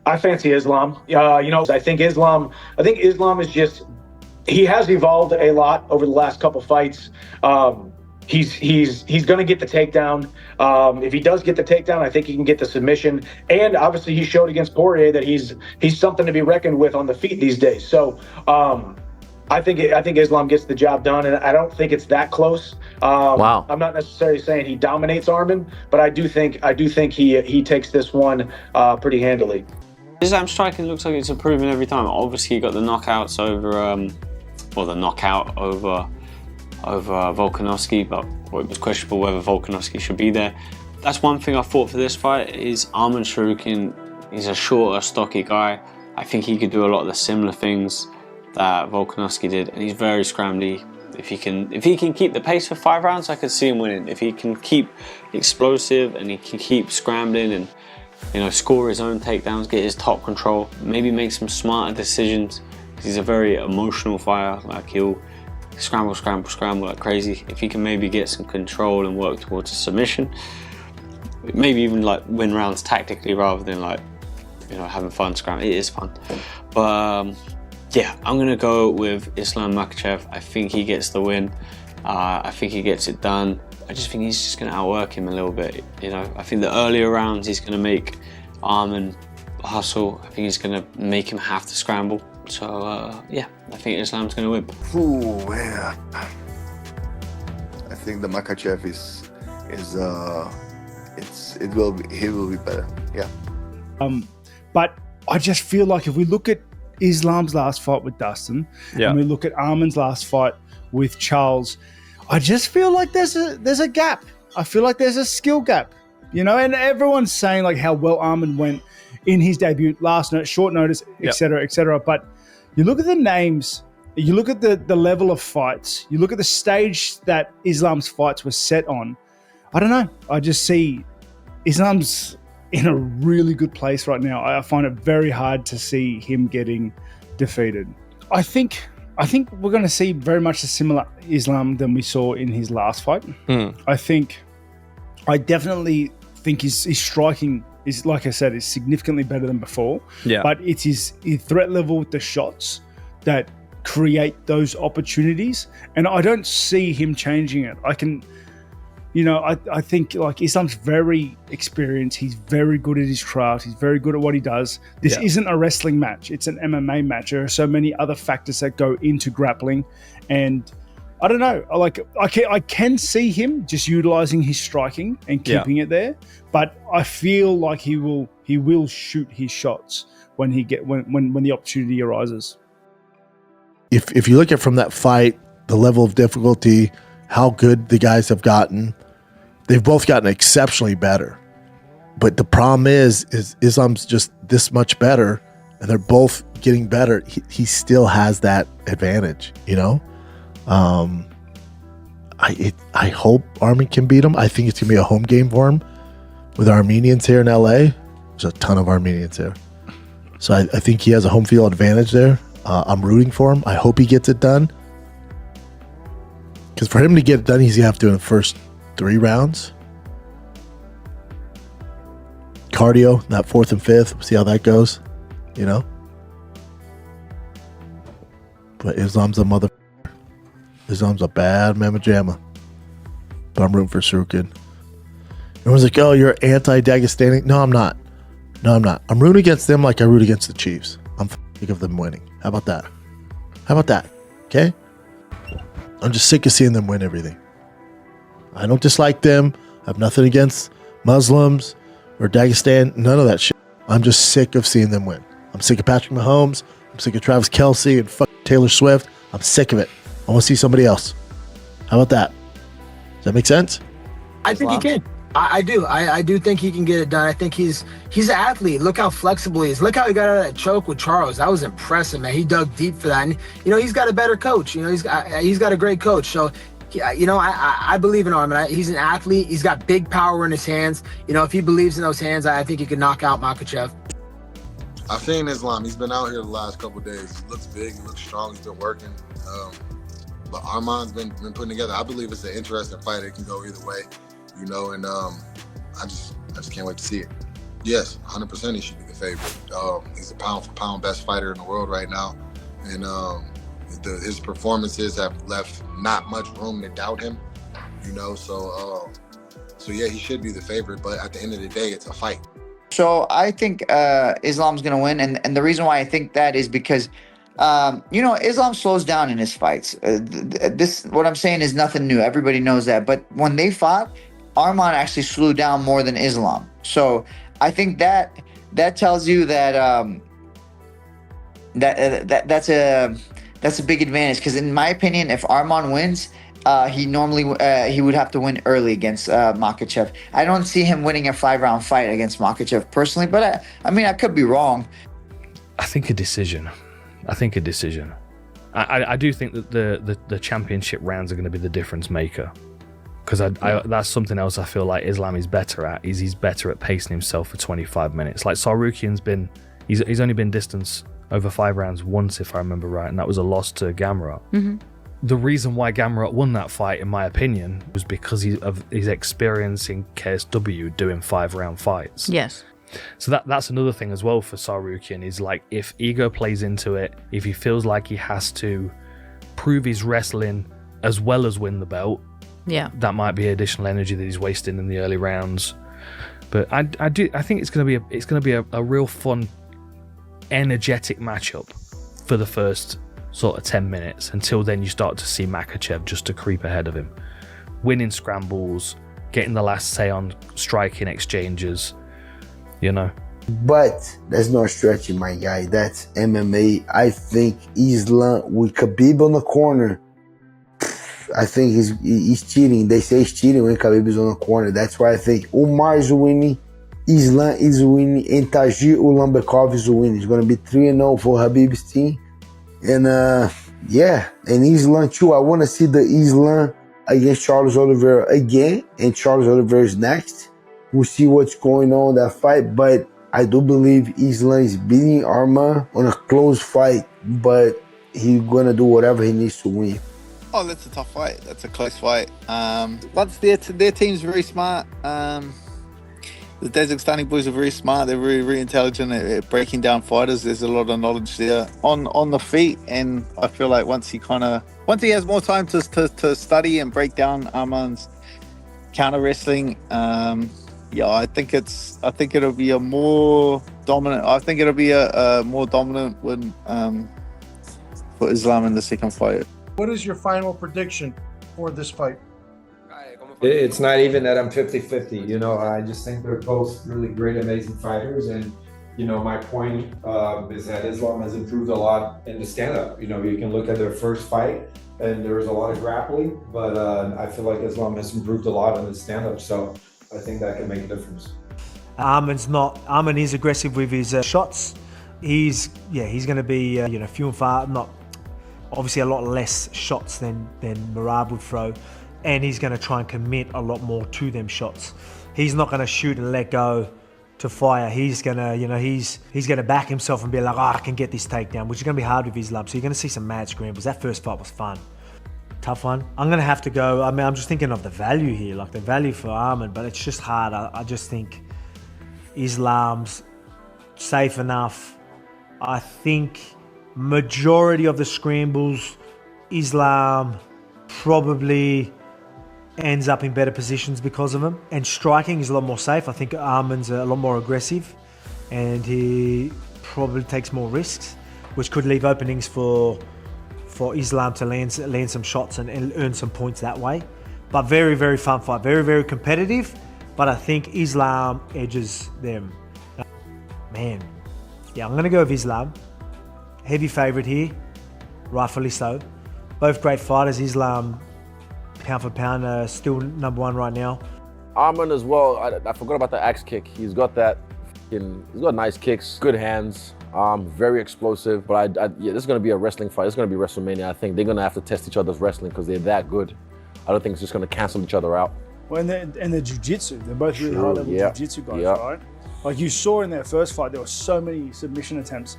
I fancy Islam. I think Islam is just, he has evolved a lot over the last couple fights. He's going to get the takedown. If he does get the takedown, I think he can get the submission. And obviously, he showed against Poirier that he's something to be reckoned with on the feet these days. So I think Islam gets the job done, and I don't think it's that close. Wow. I'm not necessarily saying he dominates Arman, but I do think he takes this one pretty handily. Islam's striking looks like it's improving every time. Obviously, he got the knockouts over. The knockout over Volkanovski, but it was questionable whether Volkanovski should be there. That's one thing I thought for this fight is Arman Tsarukyan. He's a shorter, stocky guy. I think he could do a lot of the similar things that Volkanovski did, and he's very scrambly. If he can keep the pace for 5 rounds, I could see him winning. If he can keep explosive and he can keep scrambling and score his own takedowns, get his top control, maybe make some smarter decisions. He's a very emotional fighter. Like, he'll scramble like crazy. If he can maybe get some control and work towards a submission, maybe even like win rounds tactically rather than having fun scrambling. It is fun, but yeah, I'm gonna go with Islam Makhachev. I think he gets the win. I think he gets it done. I just think he's just gonna outwork him a little bit. I think the earlier rounds he's gonna make Arman hustle. I think he's gonna make him have to scramble. So yeah, I think Islam's going to win. Ooh, man. I think the Makhachev he will be better. Yeah. But I just feel like if we look at Islam's last fight with Dustin, and we look at Arman's last fight with Charles, I just feel like there's a gap. I feel like there's a skill gap, and everyone's saying like how well Arman went in his debut, short notice, etc., etc. But you look at the names, you look at the level of fights, you look at the stage that Islam's fights were set on. I don't know. I just see Islam's in a really good place right now. I find it very hard to see him getting defeated. I think we're going to see very much a similar Islam than we saw in his last fight. I definitely think his striking is, like I said, is significantly better than before. Yeah. But it's his threat level with the shots that create those opportunities. And I don't see him changing it. I think like Islam's very experienced. He's very good at his craft. He's very good at what he does. This isn't a wrestling match. It's an MMA match. There are so many other factors that go into grappling. And I don't know. I can see him just utilizing his striking and keeping it there, but I feel like he will shoot his shots when the opportunity arises. If you look at from that fight, the level of difficulty, how good the guys have gotten, they've both gotten exceptionally better. But the problem is Islam's just this much better, and they're both getting better. He still has that advantage, I hope Arman can beat him. I think it's gonna be a home game for him with Armenians here in LA. There's a ton of Armenians here, so I think he has a home field advantage there. I'm rooting for him. I hope he gets it done, because for him to get it done, he's gonna have to do it in the first 3 rounds. Cardio, that 4th and 5th. We'll see how that goes, But Islam's a mother. Islam's a bad mamma jamma. But I'm rooting for Tsarukyan. Everyone's like, oh, you're anti-Dagestani. No, I'm not. I'm rooting against them like I root against the Chiefs. I'm sick of them winning. How about that? Okay? I'm just sick of seeing them win everything. I don't dislike them. I have nothing against Muslims or Dagestan. None of that shit. I'm just sick of seeing them win. I'm sick of Patrick Mahomes. I'm sick of Travis Kelce and Taylor Swift. I'm sick of it. I want to see somebody else. How about that? Does that make sense? I think he can. I do. I do think he can get it done. I think he's an athlete. Look how flexible he is. Look how he got out of that choke with Charles. That was impressive, man. He dug deep for that. And, he's got a better coach. He's got a great coach. So, I believe in Arman. He's an athlete. He's got big power in his hands. If he believes in those hands, I think he can knock out Makhachev. I've seen Islam. He's been out here the last couple of days. He looks big. He looks strong. He's been working. But Arman's been putting together. I believe it's an interesting fight. It can go either way, and I just can't wait to see it. Yes, 100% he should be the favorite. He's the pound-for-pound best fighter in the world right now. And his performances have left not much room to doubt him, you know. So yeah, he should be the favorite. But at the end of the day, it's a fight. So I think Islam's going to win. And the reason why I think that is because, Islam slows down in his fights. What I'm saying is nothing new. Everybody knows that. But when they fought, Arman actually slowed down more than Islam. So I think that tells you that that's a big advantage. Because in my opinion, if Arman wins, he would have to win early against Makhachev. I don't see him winning a 5-round fight against Makhachev personally, but I could be wrong. I think a decision. I do think that the championship rounds are going to be the difference maker, because that's something else I feel like Islam is better at. He's better at pacing himself for 25 minutes. Like Tsarukyan's he's only been distance over 5 rounds once, if I remember right, and that was a loss to Gamrot. Mm-hmm. The reason why Gamrot won that fight, in my opinion, was because of his experience in KSW doing 5-round fights. Yes. So that's another thing as well for Tsarukyan, is like, if ego plays into it, if he feels like he has to prove his wrestling as well as win the belt, that might be additional energy that he's wasting in the early rounds. But I think it's going to be a real fun, energetic matchup for the first sort of 10 minutes. Until then, you start to see Makhachev just to creep ahead of him, winning scrambles, getting the last say on striking exchanges, you know. But that's not stretching, my guy. That's MMA. I think Islam with Khabib on the corner, I think he's cheating. They say he's cheating when Khabib is on the corner. That's why I think Umar is winning, Islam is winning, and Tagir Ulanbekov is winning. It's going to be 3-0 for Khabib's team. And and Islam too. I want to see the Islam against Charles Oliveira again, and Charles Oliveira is next. We'll see what's going on in that fight, but I do believe Islam is beating Arman on a close fight, but he's gonna do whatever he needs to win. Oh, that's a tough fight. That's a close fight. But their team's very smart. The Dagestan boys are very smart. They're very, very intelligent at breaking down fighters. There's a lot of knowledge there on the feet, and I feel like once he has more time to study and break down Arman's counter wrestling, I think it'll be a more dominant. I think it'll be a more dominant win for Islam in the second fight. What is your final prediction for this fight? It's not even that I'm 50-50, you know. I just think they're both really great, amazing fighters. And, you know, my point is that Islam has improved a lot in the stand-up. You know, you can look at their first fight and there was a lot of grappling, but I feel like Islam has improved a lot in the stand-up. So I think that can make a difference. Arman is aggressive with his shots. He's going to be, few and far, not obviously a lot less shots than Merab would throw. And he's going to try and commit a lot more to them shots. He's not going to shoot and let go to fire. He's going to, he's going to back himself and be like, I can get this takedown, which is going to be hard with Islam. So you're going to see some mad scrambles. That first fight was fun. Tough one. I'm going to have to go. I mean, I'm just thinking of the value here, like the value for Arman, but it's just hard. I just think Islam's safe enough. I think majority of the scrambles, Islam probably ends up in better positions because of him. And striking is a lot more safe. I think Arman's a lot more aggressive and he probably takes more risks, which could leave openings for Islam to land some shots and earn some points that way. But very, very fun fight. Very, very competitive. But I think Islam edges them. Man. Yeah, I'm going to go with Islam. Heavy favourite here. Rightfully so. Both great fighters. Islam, pound for pound, still number one right now. Arman as well. I forgot about the axe kick. He's got nice kicks, good hands, very explosive. But this is going to be a wrestling fight. It's going to be WrestleMania. I think they're going to have to test each other's wrestling because they're that good. I don't think it's just going to cancel each other out. Well, and the jiu-jitsu. They're both really high-level jiu-jitsu guys, right? Like you saw in their first fight, there were so many submission attempts,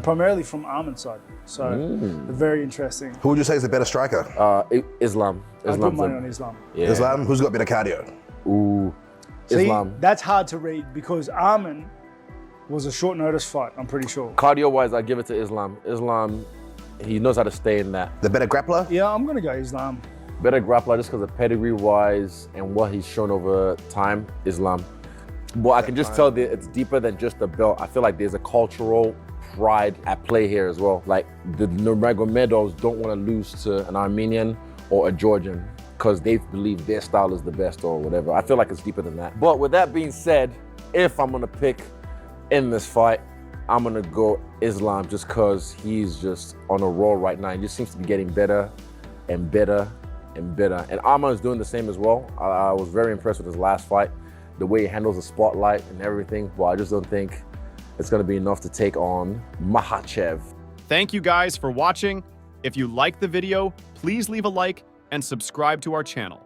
primarily from Arman's side. So very interesting. Who would you say is the better striker? Islam. I put money on Islam. Yeah. Islam. Who's got better cardio? Ooh, Islam. That's hard to read because Arman was a short notice fight, I'm pretty sure. Cardio-wise, I give it to Islam. Islam, he knows how to stay in that. The better grappler? Yeah, I'm going to go Islam. Better grappler just because of pedigree-wise and what he's shown over time, Islam. But I can just tell that it's deeper than just the belt. I feel like there's a cultural pride at play here as well. Like the Nurmagomedovs don't want to lose to an Armenian or a Georgian because they believe their style is the best or whatever. I feel like it's deeper than that. But with that being said, if I'm gonna pick in this fight, I'm gonna go Islam just because he's just on a roll right now. He just seems to be getting better and better and better. And Arman is doing the same as well. I was very impressed with his last fight, the way he handles the spotlight and everything, but I just don't think it's gonna be enough to take on Makhachev. Thank you guys for watching. If you liked the video, please leave a like and subscribe to our channel.